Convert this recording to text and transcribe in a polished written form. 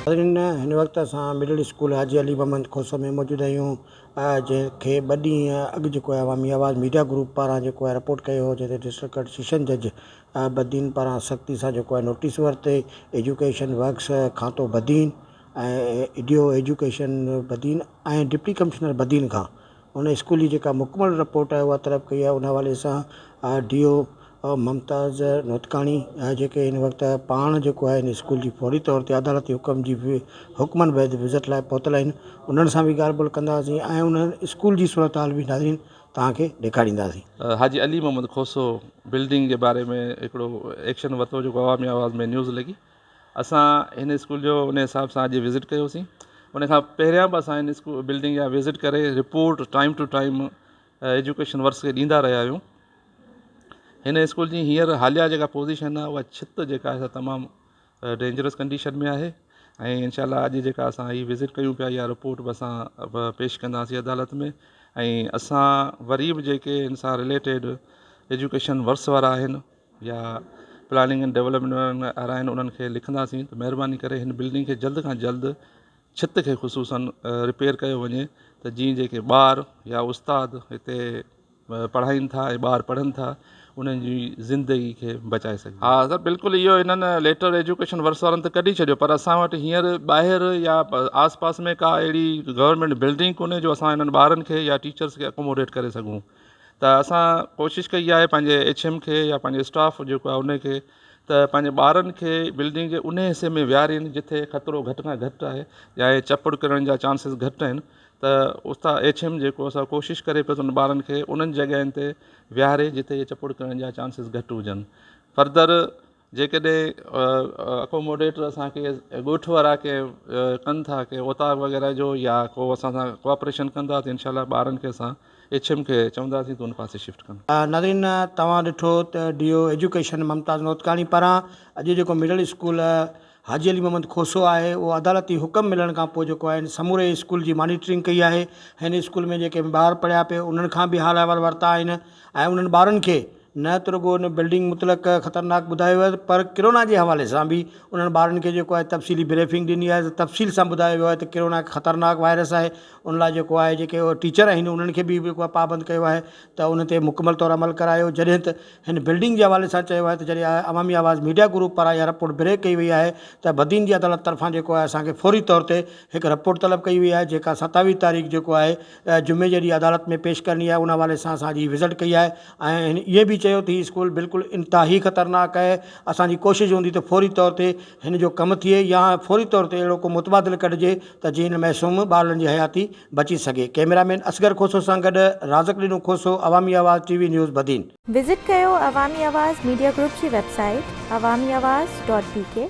हिन वक़्तु असां मिडिल स्कूल हाजी अली मोहम्मद खोसो में मौजूदु आहियूं, जंहिंखे 2 ॾींहं अॻु जेको आहे अवामी आवाज़ मीडिया ग्रुप पारां जेको आहे रिपोर्ट कयो हो, जंहिंते डिस्ट्रिक्ट कोर्ट सेशन जज बदीन पारां सख़्ती सां जेको आहे नोटिस वरिते। एजुकेशन वर्क्स खातो बदीन ऐं इडियो एजुकेशन बदीन ऐं डिप्टी कमिश्नर बदीन खां उन स्कूल जी जेका मुकमल रिपोर्ट आहे उहा तलब कई आहे। उन हवाले सां DO ममताज़ नोतकाणी जेके हिन वक़्तु पाण जेको आहे हिन स्कूल जी फौरी तौर ते अदालती हुकमनि बैदि विज़िट लाइ पहुतल आहिनि। उन्हनि सां बि ॻाल्हि ॿोल कंदासीं ऐं उन्हनि स्कूल जी सूरत हाल बि नाज़रीन तव्हांखे ॾेखारींदासीं। हाजी अली मोहम्मद खोसो बिल्डिंग जे बारे में हिकिड़ो एक्शन वरितो जेको अवामी आवाज़ में न्यूज़ लॻी। असां हिन स्कूल जो उन हिसाब सां अॼु विज़िट कयोसीं। उन खां पहिरियां बि असां हिन स्कूल बिल्डिंग जा विज़िट करे report time to time education works खे ॾींदा रहिया आहियूं। हिन स्कूल जी हींअर हालिया जेका पोज़ीशन आहे उहा छित जेका आहे तमामु डेंजरस कंडीशन में आहे ऐं इंशाल्लाह अॼु जेका असां हीअ विज़िट कयूं पिया इहा रिपोर्ट बि असां पेश कंदासीं अदालत में। ऐं असां वरी बि जेके हिन सां रिलेटेड एजुकेशन वर्क्स वारा आहिनि या प्लानिंग एंड डेवलपमेंट वारा आहिनि उन्हनि खे लिखंदासीं त महिरबानी करे हिन बिल्डिंग खे जल्द खां जल्द छित खे ख़ुसूसन रिपेयर कयो वञे त जीअं जेके ॿार या उस्ताद हिते पढ़ाइनि था ऐं ॿार पढ़नि था उन्हनि जी ज़िंदगी खे बचाए सघे। हा सर, बिल्कुलु इहो हिननि लेटर एजुकेशन वर्क्स वारनि त कढी छॾियो, पर असां वटि हींअर ॿाहिरि या आस पास में का अहिड़ी गवर्नमेंट बिल्डिंग कोन्हे जो असां हिननि ॿारनि खे या टीचर्स खे अकोमोडेट करे सघूं। त असां कोशिशि कई आहे पंहिंजे HM खे या पंहिंजे स्टाफ जेको आहे उनखे त पंहिंजे ॿारनि खे बिल्डिंग जे उन हिसे में विहारीनि जिथे ख़तरो घटि में घटि आहे या चपड़ किरण जा चांसिस घटि आहिनि। त उस्ता HM जेको असां कोशिशि करे पियो त उन ॿारनि खे उन्हनि जॻहियुनि ते विहारे जिथे इहे चपड़ करण जा चांसिस घटि हुजनि। फर्दर जेकॾहिं अकोमोडेट असांखे ॻोठ वारा के कनि था के ओताक वग़ैरह जो या को असां सां कोऑपरेशन कंदा त इंशाल्लाह ॿारनि खे असां HM खे चवंदासीं त उन पासे शिफ्ट कनि। नाज़रीन, तव्हां ॾिठो त DO एजुकेशन ममताज़ नोतकाणी पारां अॼु जेको मिडिल स्कूल हाजी अली मोहम्मद खोसो आहे उहो अदालती हुकम मिलण खां पोइ जेको आहे समूरे स्कूल जी मॉनिटरिंग कई आहे। हिन स्कूल में जेके ॿार पढ़िया पिया उन्हनि खां बि हाल अहिवाल वरिता आहिनि ऐं उन्हनि ॿारनि खे न त रुॻो उन बिल्डिंग मुतलक़ ख़तरनाक ॿुधायो आहे पर किरोना जे हवाले सां बि उन्हनि ॿारनि खे जेको आहे तफ़सीली ब्रीफिंग ॾिनी आहे। तफ़सील सां ॿुधायो वियो आहे त किरोना ख़तरनाक वायरस आहे। उन लाइ जेको आहे जेके टीचर आहिनि उन्हनि खे बि जेको आहे पाबंद कयो आहे त उन ते मुकमल तौरु अमल करायो। जॾहिं त हिन बिल्डिंग जे हवाले सां चयो आहे त जॾहिं अवामी आवाज़ मीडिया ग्रुप पारां इहा रिपोर्ट ब्रेक कई वई आहे त बदीन जी अदालत तरफ़ां जेको आहे असांखे फौरी तौर ते हिकु रिपोर्ट तलब कई वई आहे जेका 27 तारीख़ जेको आहे जुमे जे ॾींहुं अदालत में पेश करणी आहे। उन हवाले सां असां अॼु विज़िट कई आहे ऐं हिन इहे बि चयो त हीउ स्कूल बिल्कुलु इंतिहाई ख़तरनाक आहे। असांजी कोशिशि हूंदी त फौरी तौर ते हिन जो कमु थिए या फौरी तौर ते अहिड़ो को मुतबादिल कढिजे त जीअं हिन महसूम ॿारनि जी हयाती बची सघे। कैमरामैन असगर खोसो सां गॾु राज़क ॾिनू खोसो, अवामी आवाज़ TV न्यूज़ बदीन। विज़िट कयो अवामी आवाज़ मीडिया ग्रुप जी वेबसाइट awamiawaz.pk।